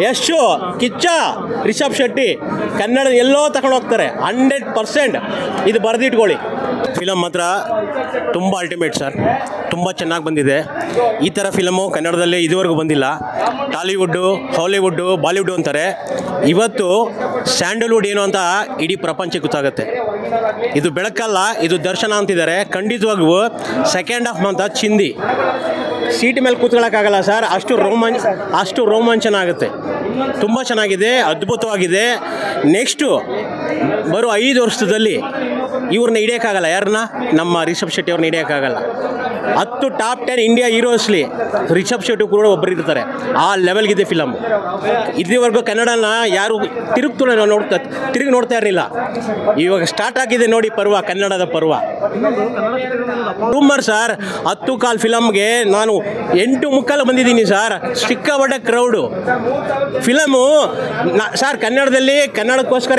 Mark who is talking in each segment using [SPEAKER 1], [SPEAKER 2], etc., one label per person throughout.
[SPEAKER 1] ಯಶು, ಕಿಚ್ಚ, ರಿಷಬ್ ಶೆಟ್ಟಿ ಕನ್ನಡ ಎಲ್ಲೋ ತಗೊಂಡು ಹೋಗ್ತಾರೆ 100%. ಇದು ಬರೆದಿಟ್ಕೊಳ್ಳಿ. ಫಿಲಮ್ ಮಾತ್ರ ತುಂಬ ಅಲ್ಟಿಮೇಟ್ ಸರ್, ತುಂಬ ಚೆನ್ನಾಗಿ ಬಂದಿದೆ. ಈ ಥರ ಫಿಲಮು ಕನ್ನಡದಲ್ಲಿ ಇದುವರೆಗೂ ಬಂದಿಲ್ಲ. ಟಾಲಿವುಡ್ಡು, ಹಾಲಿವುಡ್ಡು, ಬಾಲಿವುಡ್ಡು ಅಂತಾರೆ, ಇವತ್ತು ಸ್ಯಾಂಡಲ್ವುಡ್ ಏನು ಅಂತ ಇಡೀ ಪ್ರಪಂಚಕ್ಕೆ ಗೊತ್ತಾಗುತ್ತೆ. ಇದು ಬೆಳಕಲ್ಲ, ಇದು ದರ್ಶನ ಅಂತಿದ್ದಾರೆ. ಖಂಡಿತವಾಗೂ ಸೆಕೆಂಡ್ ಹಾಫ್ ಮಾತ್ರ ಚಿಂದಿ, ಸೀಟ್ ಮೇಲೆ ಕೂತ್ಕೊಳ್ಳೋಕ್ಕಾಗಲ್ಲ ಸರ್, ಅಷ್ಟು ರೋಮಾಂಚನ ಆಗುತ್ತೆ. ತುಂಬ ಚೆನ್ನಾಗಿದೆ, ಅದ್ಭುತವಾಗಿದೆ. ನೆಕ್ಸ್ಟು ಬರೋ 5 ವರ್ಷದಲ್ಲಿ ಇವ್ರನ್ನ ಹಿಡಿಯೋಕ್ಕಾಗಲ್ಲ. ಯಾರನ್ನ? ನಮ್ಮ ರಿಷಬ್ ಶೆಟ್ಟಿ ಅವ್ರನ್ನ ಹಿಡಿಯೋಕ್ಕಾಗಲ್ಲ. 10 ಟಾಪ್ 10 ಇಂಡಿಯಾ ಹೀರೋಸ್ಲಿ ರಿಷಬ್ ಶೆಟ್ಟಿ ಕೂಡ ಒಬ್ಬರು ಇರ್ತಾರೆ. ಆ ಲೆವೆಲ್ಗಿದೆ ಫಿಲಮ್. ಇಲ್ಲಿವರೆಗೂ ಕನ್ನಡನ ಯಾರು ತಿರುಗಿ ನೋಡ್ತಾ ಇರಲಿಲ್ಲ. ಇವಾಗ ಸ್ಟಾರ್ಟ್ ಆಗಿದೆ ನೋಡಿ ಪರ್ವ, ಕನ್ನಡದ ಪರ್ವ. ರೂಮರ್ ಸರ್, 10 ಕಾಲ್ ಫಿಲಮ್ಗೆ ನಾನು 8:15 ಬಂದಿದ್ದೀನಿ ಸರ್. ಸಿಕ್ಕಾಪಟ್ಟೆ ಕ್ರೌಡು ಫಿಲಮು ಸರ್. ಕನ್ನಡಕ್ಕೋಸ್ಕರ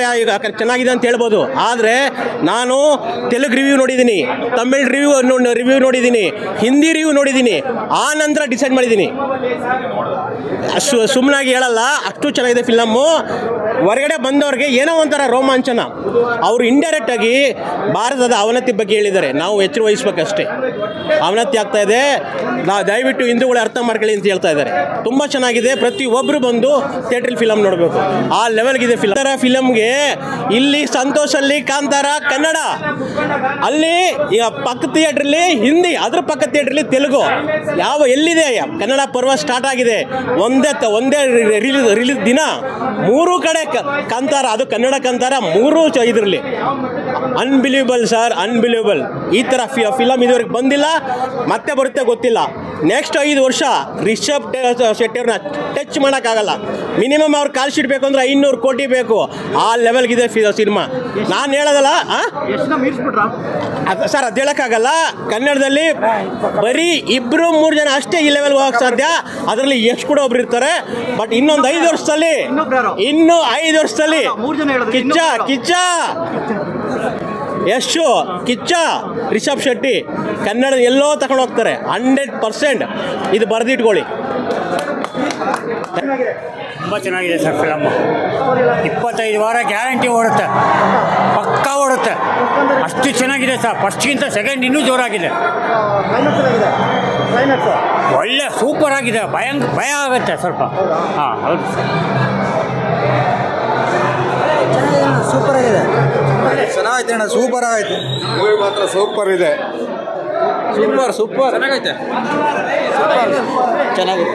[SPEAKER 1] ಚೆನ್ನಾಗಿದೆ ಅಂತ ಹೇಳ್ಬೋದು, ಆದರೆ ನಾನು ತೆಲುಗು ರಿವ್ಯೂ ನೋಡಿದ್ದೀನಿ, ತಮಿಳ್ ರಿವ್ಯೂ ನೋಡಿದ್ದೀನಿ, ಹಿಂದಿ ರಿವ್ಯೂ ನೋಡಿದ್ದೀನಿ, ಆ ನಂತರ ಡಿಸೈಡ್ ಮಾಡಿದ್ದೀನಿ. ಸುಮ್ಮನಾಗಿ ಹೇಳಲ್ಲ, ಅಷ್ಟು ಚೆನ್ನಾಗಿದೆ ಫಿಲಮ್ಮು. ಹೊರಗಡೆ ಬಂದವ್ರಿಗೆ ಏನೋ ಒಂಥರ ರೋಮಾಂಚನ. ಅವರು ಇಂಡೈರೆಕ್ಟಾಗಿ ಭಾರತದ ಅವನತಿ ಬಗ್ಗೆ ಹೇಳಿದ್ದಾರೆ. ನಾವು ಎಚ್ಚರ ವಹಿಸ್ಬೇಕಷ್ಟೇ. ಅವನತಿ ಆಗ್ತಾ ಇದೆ, ನಾವು ದಯವಿಟ್ಟು ಹಿಂದೂಗಳು ಅರ್ಥ ಮಾಡ್ಕೊಳ್ಳಿ ಅಂತ ಹೇಳ್ತಾ ಇದ್ದಾರೆ. ತುಂಬ ಚೆನ್ನಾಗಿದೆ. ಪ್ರತಿಯೊಬ್ಬರು ಬಂದು ಥಿಯೇಟ್ರಲ್ಲಿ ಫಿಲಮ್ ನೋಡಬೇಕು, ಆ ಲೆವೆಲ್ಗಿದೆ ಫಿಲಮ್. ಫಿಲಮ್ಗೆ ಇಲ್ಲಿ ಸಂತೋಷಲ್ಲಿ ಕಾಂತಾರ ಕನ್ನಡ, ಅಲ್ಲಿ ಪಕ್ಕ ಥಿಯೇಟ್ರಲ್ಲಿ ಹಿಂದಿ, ಅದ್ರ ಪಕ್ಕ ಥಿಯೇಟ್ರಲ್ಲಿ ತೆಲುಗು. ಎಲ್ಲಿದೆ ಕನ್ನಡ ಪರ್ವ ಸ್ಟಾರ್ಟ್ ಆಗಿದೆ. ಒಂದೇ ರಿಲೀಸ್ ದಿನ 3 ಕಡೆ ಕಾಂತಾರ, ಅದು ಕನ್ನಡ ಕಾಂತಾರ 3 ಇದರಲ್ಲಿ. Unbelievable sir, unbelievable. ಈ ಥರ ಫಿಲಮ್ ಇದುವರೆಗೆ ಬಂದಿಲ್ಲ, ಮತ್ತೆ ಬರುತ್ತೆ ಗೊತ್ತಿಲ್ಲ. ನೆಕ್ಸ್ಟ್ 5 ವರ್ಷ ರಿಷಬ್ ಶೆಟ್ಟಿ ಅವ್ರನ್ನ ಟಚ್ ಮಾಡೋಕ್ಕಾಗಲ್ಲ. ಮಿನಿಮಮ್ ಅವ್ರು ಕಾಲ್ ಶೀಟ್ ಬೇಕು ಅಂದರೆ 500 ಕೋಟಿ ಬೇಕು. ಆ ಲೆವೆಲ್ಗಿದೆ ಸಿನಿಮಾ. ನಾನು ಹೇಳೋದಲ್ಲ ಸರ್, ಅದು ಹೇಳೋಕ್ಕಾಗಲ್ಲ. ಕನ್ನಡದಲ್ಲಿ ಬರೀ 2-3 ಜನ ಅಷ್ಟೇ ಈ ಲೆವೆಲ್ಗೆ ಹೋಗಕ್ಕೆ ಸಾಧ್ಯ. ಅದರಲ್ಲಿ ಯಶ್ ಕೂಡ ಒಬ್ರು ಇರ್ತಾರೆ. ಬಟ್ ಇನ್ನೊಂದು 5 ವರ್ಷದಲ್ಲಿ, ಇನ್ನು 5 ವರ್ಷದಲ್ಲಿ ಕಿಚ್ಚ ಯಶು, ಕಿಚ್ಚ, ರಿಷಬ್ ಶೆಟ್ಟಿ ಕನ್ನಡ ಎಲ್ಲೋ ತಗೊಂಡು ಹೋಗ್ತಾರೆ 100%. ಇದು ಬರೆದಿಟ್ಕೊಳ್ಳಿ.
[SPEAKER 2] ತುಂಬ ಚೆನ್ನಾಗಿದೆ ಸರ್ ಫಿಲಮ್ಮು. 25 ವಾರ ಗ್ಯಾರಂಟಿ ಓಡುತ್ತೆ, ಪಕ್ಕಾ ಓಡುತ್ತೆ. ಅಷ್ಟು ಚೆನ್ನಾಗಿದೆ ಸರ್. ಫಸ್ಟ್ಗಿಂತ ಸೆಕೆಂಡ್ ಇನ್ನೂ ಜೋರಾಗಿದೆ. ಒಳ್ಳೆ ಸೂಪರ್ ಆಗಿದೆ. ಭಯ ಆಗುತ್ತೆ ಸ್ವಲ್ಪ. ಹಾಂ ಹೌದು
[SPEAKER 3] ಸೂಪರ್ ಆಗಿದೆ. ಚೆನ್ನಾಗೈತೆ ಅಣ್ಣ, ಸೂಪರ್ ಆಗೈತೆ.
[SPEAKER 4] ಮೂವಿ ಮಾತ್ರ ಸೂಪರ್ ಇದೆ.
[SPEAKER 3] ಸೂಪರ್ ಚೆನ್ನಾಗೈತೆ. ಚೆನ್ನಾಗಿದೆ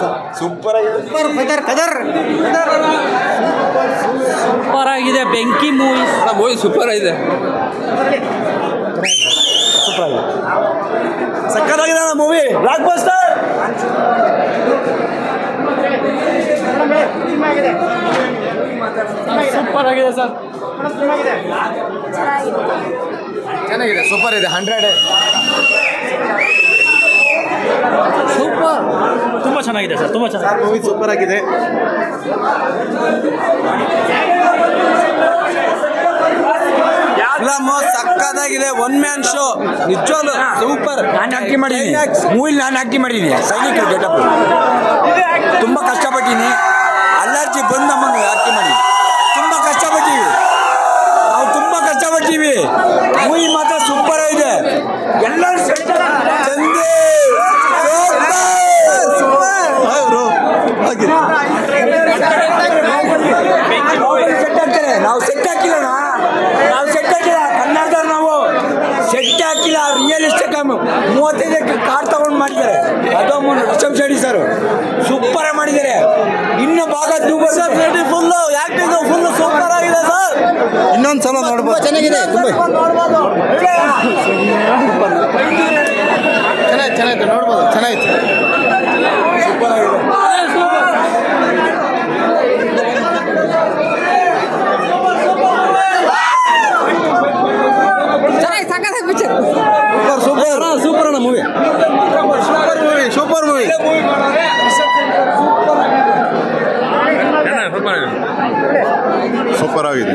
[SPEAKER 3] ಸರ್.
[SPEAKER 4] ಸೂಪರ್ ಆಗಿದೆ.
[SPEAKER 2] ಸೂಪರ್ ಆಗಿದೆ. ಬೆಂಕಿ ಮೂವಿ
[SPEAKER 3] ಸೂಪರ್ ಆಗಿದೆ. ಸಕ್ಕತ್ತಾಗಿದೆ ಅಣ್ಣ ಮೂವಿ. Blockbuster.
[SPEAKER 2] ಸೂಪರ್ ಆಗಿದೆ ಸರ್.
[SPEAKER 4] ಚೆನ್ನಾಗಿದೆ, ಸೂಪರ್ ಇದೆ. 100
[SPEAKER 2] ಸೂಪರ್. ತುಂಬ ಚೆನ್ನಾಗಿದೆ ಸರ್, ತುಂಬ ಚೆನ್ನಾಗಿದೆ
[SPEAKER 3] ಮೂವಿ. ಸೂಪರ್ ಆಗಿದೆ. ಫಿಲಮ್ ಸಕ್ಕತ್ತಾಗಿದೆ. 1 ಮ್ಯಾನ್ ಶೋ. ನಿಜವಾಗ್ಲೂ ಸೂಪರ್.
[SPEAKER 2] ನಾನು ಆಕ್ಟಿಂಗ್ ಮಾಡಿದ್ದೀನಿ ಮೂವಿಲಿ. ನಾನು ಆಕ್ಟಿಂಗ್ ಮಾಡಿದ್ದೀನಿ
[SPEAKER 3] ಸೈನಿಕರು ಗೆಟಪ್. ತುಂಬ ಕಷ್ಟಪಟ್ಟಿನಿ. ಅಲರ್ಜಿ ಬಂದು ನಮ್ಮನ್ನು ಆಕ್ಟಿಂಗ್ ಮಾಡಿ ತುಂಬ ಕಷ್ಟಪಟ್ಟಿವಿ. ನಾವು ತುಂಬ ಕಷ್ಟಪಟ್ಟಿವಿ. ಮೂವಿ ಮಾತ್ರ ಸೂಪರ್ ಇದೆ. ಎಲ್ಲರೂ ನಾವು ಸೆಟ್ ಹಾಕಿಲ್ಲ. ಕನ್ನಡದವ್ರು ನಾವು ಸೆಟ್ ಹಾಕಿಲ್ಲ. ರಿಯಲಿಸ್ಟಿಕ್ 35 ಕಾರ್ ತಗೊಂಡು ಮಾಡಿದ್ದಾರೆ. ಅದು ರಿಷಬ್ ಶೆಟ್ಟಿ ಸರ್ ಸೂಪರ್ ಮಾಡಿದ್ದಾರೆ. ಇನ್ನು ಭಾಗ ಫುಲ್ಲು ಆಕ್ಟಿಂಗ್ ಫುಲ್ ಸೂಪರ್ ಆಗಿದೆ ಸರ್. ಇನ್ನೊಂದು ಸಲ ನೋಡ್ಬೋದು. ಚೆನ್ನಾಗಿದೆ. ಚೆನ್ನಾಗಿದೆ, ನೋಡ್ಬೋದು. ಚೆನ್ನಾಗಿತ್ತು. ಸೂಪರ್ ಆಗಿದೆ. ಸೂಪರ್ ಅಣ್ಣ ಮೂವಿ. Super movie.
[SPEAKER 4] ಸೂಪರ್ ಆಗಿದೆ.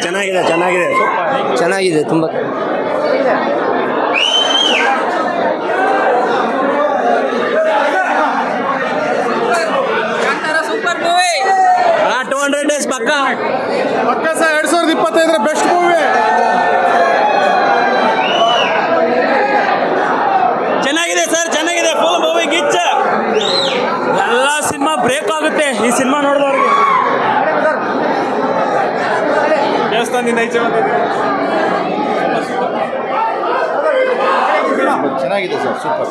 [SPEAKER 1] ಚೆನ್ನಾಗಿದೆ.
[SPEAKER 3] ಚೆನ್ನಾಗಿದೆ ತುಂಬ.
[SPEAKER 5] ಚೆನ್ನಾಗಿದೆ sir, super.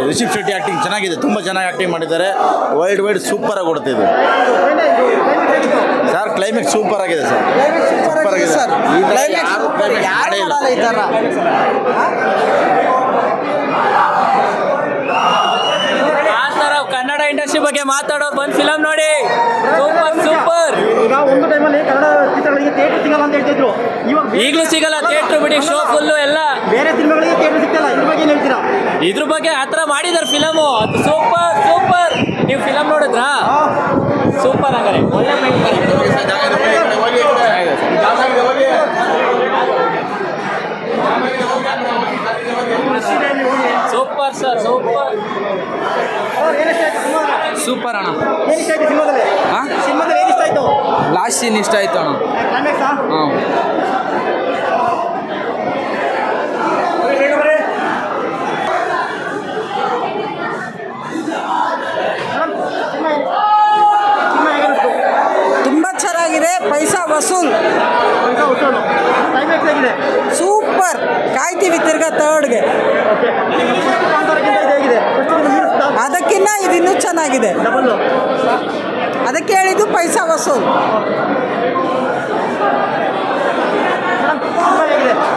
[SPEAKER 5] Rishab Shetty acting ಚೆನ್ನಾಗಿದೆ, ತುಂಬ ಚೆನ್ನಾಗಿ ಆ್ಯಕ್ಟಿಂಗ್ ಮಾಡಿದ್ದಾರೆ. ವರ್ಲ್ಡ್ ವೈಡ್ ಸೂಪರ್ ಆಗಿ ಕೊಡ್ತಿದೆ ಸರ್. ಕ್ಲೈಮ್ಯಾಕ್ಸ್ ಸೂಪರ್ ಆಗಿದೆ ಸರ್, ಸೂಪರ್ ಆಗಿದೆ ಸರ್.
[SPEAKER 6] ಕನ್ನಡ ಇಂಡಸ್ಟ್ರಿ ಬಗ್ಗೆ ಮಾತಾಡೋರು ಬಂದು ಫಿಲಮ್ ನೋಡಿ. Super super.
[SPEAKER 7] ಈಗ ಒಂದು ಟೈಮಲ್ಲಿ ಕನ್ನಡ ಚಿತ್ರಗಳಿಗೆ ಥಿಯೇಟರ್ ಸಿಗಲ್ಲ ಅಂತ ಹೇಳ್ತಿದ್ರು,
[SPEAKER 6] ಈಗಲೂ ಸಿಗಲ್ಲ ಥಿಯೇಟರ್ ಬಿಡಿ, ಶೋ ಫುಲ್ಲು ಎಲ್ಲ.
[SPEAKER 7] ಬೇರೆ ಸಿನಿಮಾಗಳಿಗೆ ಥಿಯೇಟರ್ ಸಿಗ್ತಲ್ಲ, ಇದ್ರ ಬಗ್ಗೆ ಏನು ಹೇಳ್ತೀರಾ?
[SPEAKER 6] ಇದ್ರ ಬಗ್ಗೆ ಆ ಥರ ಮಾಡಿದಾರೆ ಫಿಲಮು, ಅದು ಸೂಪರ್ ಸೂಪರ್. ನೀವು ಫಿಲಮ್ ನೋಡಿದ್ರಾ? ಸೂಪರ್. ಹಂಗಾರೆ ಒಳ್ಳೆ ಸೂಪರ್ ಸರ್, ಸೂಪರ್
[SPEAKER 8] ಸೂಪರ್ ಅಣ್ಣ.
[SPEAKER 7] ಏನು ಇಷ್ಟ ಆಯ್ತು ಸಿನಿಮಾದಲ್ಲಿ? ಸಿನಿಮಾದಲ್ಲಿ ಏನು ಇಷ್ಟ ಆಯ್ತು?
[SPEAKER 8] ಲಾಸ್ಟ್ ಸೀನ್ ಇಷ್ಟ ಆಯ್ತು ಅಣ್ಣ.
[SPEAKER 7] ಕ್ಲೈಮ್ಯಾಕ್ಸಾ?
[SPEAKER 8] ಹಾಂ.
[SPEAKER 9] ತುಂಬ ಚೆನ್ನಾಗಿದೆ. ಪೈಸಾ ವಸೂಲ್.
[SPEAKER 7] ಕ್ಲೈಮ್ಯಾಕ್ಸ್ ಆಗಿದೆ,
[SPEAKER 9] ಸೂಪರ್. ಕಾಯ್ತೀವಿ ತಿರ್ಗಾ ಥರ್ಡ್ಗೆ. ಅದಕ್ಕಿಂತ ಇದಿನ್ನೂ ಚೆನ್ನಾಗಿದೆ.
[SPEAKER 7] ಡಬಲ್
[SPEAKER 9] ಅದಕ್ಕೆ ಹೇಳಿದ್ದು ಪೈಸಾ ವಸೂಲ್.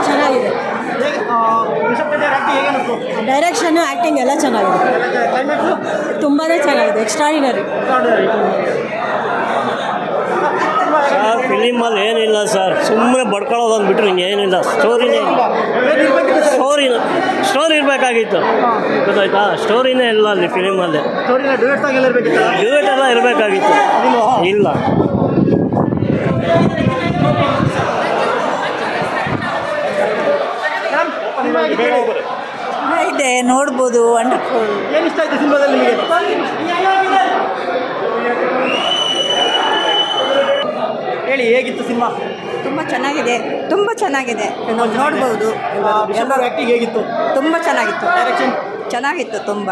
[SPEAKER 10] ಚೆನ್ನಾಗಿದೆ. ಡೈರೆಕ್ಷನ್ನು ಆ್ಯಕ್ಟಿಂಗ್ ಎಲ್ಲ ಚೆನ್ನಾಗಿದೆ. ತುಂಬಾ ಚೆನ್ನಾಗಿದೆ. ಎಕ್ಸ್ಟ್ರಾಡಿನರಿ.
[SPEAKER 6] ಫಿಲಿಮಲ್ಲಿ ಏನಿಲ್ಲ ಸರ್, ಸುಮ್ಮನೆ ಬಡ್ಕೊಳ್ಳೋದು ಅಂದ್ಬಿಟ್ರೆ ಇನ್ನೇನಿಲ್ಲ. ಸ್ಟೋರಿನೇ ಸ್ಟೋರಿ ಇರಬೇಕಾಗಿತ್ತು, ಗೊತ್ತಾಯ್ತಾ? ಸ್ಟೋರಿನೇ ಇಲ್ಲ ಅಲ್ಲಿ ಫಿಲಿಮಲ್ಲಿ. ಡ್ಯೂಯೆಟ್ ಎಲ್ಲ ಇರಬೇಕಾಗಿತ್ತು, ಇಲ್ಲ.
[SPEAKER 9] ಇದೆ, ನೋಡ್ಬೋದು. ವಂಡರ್ಫುಲ್.
[SPEAKER 7] ಏನು ಇಷ್ಟ ಆಯ್ತು ಸಿನಿಮಾದಲ್ಲಿ ನಿಮಗೆ? ಹೇಳಿ, ಹೇಗಿತ್ತು ಸಿನಿಮಾ?
[SPEAKER 9] ತುಂಬ ಚೆನ್ನಾಗಿದೆ, ತುಂಬ ಚೆನ್ನಾಗಿದೆ. ನೋಡ್ಬೋದು.
[SPEAKER 7] ಎಲ್ಲರೂ ಆ್ಯಕ್ಟಿಂಗ್ ಹೇಗಿತ್ತು?
[SPEAKER 9] ತುಂಬ ಚೆನ್ನಾಗಿತ್ತು.
[SPEAKER 7] ಡೈರೆಕ್ಷನ್
[SPEAKER 9] ಚೆನ್ನಾಗಿತ್ತು ತುಂಬ.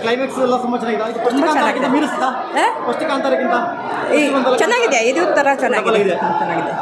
[SPEAKER 7] ಕ್ಲೈಮ್ಯಾಕ್ಸ್ ಎಲ್ಲ ತುಂಬ ಚೆನ್ನಾಗಿದೆ.
[SPEAKER 9] ತುಂಬ ಚೆನ್ನಾಗಿದೆ.
[SPEAKER 7] ಮೀರಿಸ್ತಾ ಫಸ್ಟ್ ಕಾಂತಾರಕ್ಕಿಂತ
[SPEAKER 9] ಚೆನ್ನಾಗಿದೆ. ಇದು ಥರ ಚೆನ್ನಾಗಿದೆ. ಚೆನ್ನಾಗಿದೆ.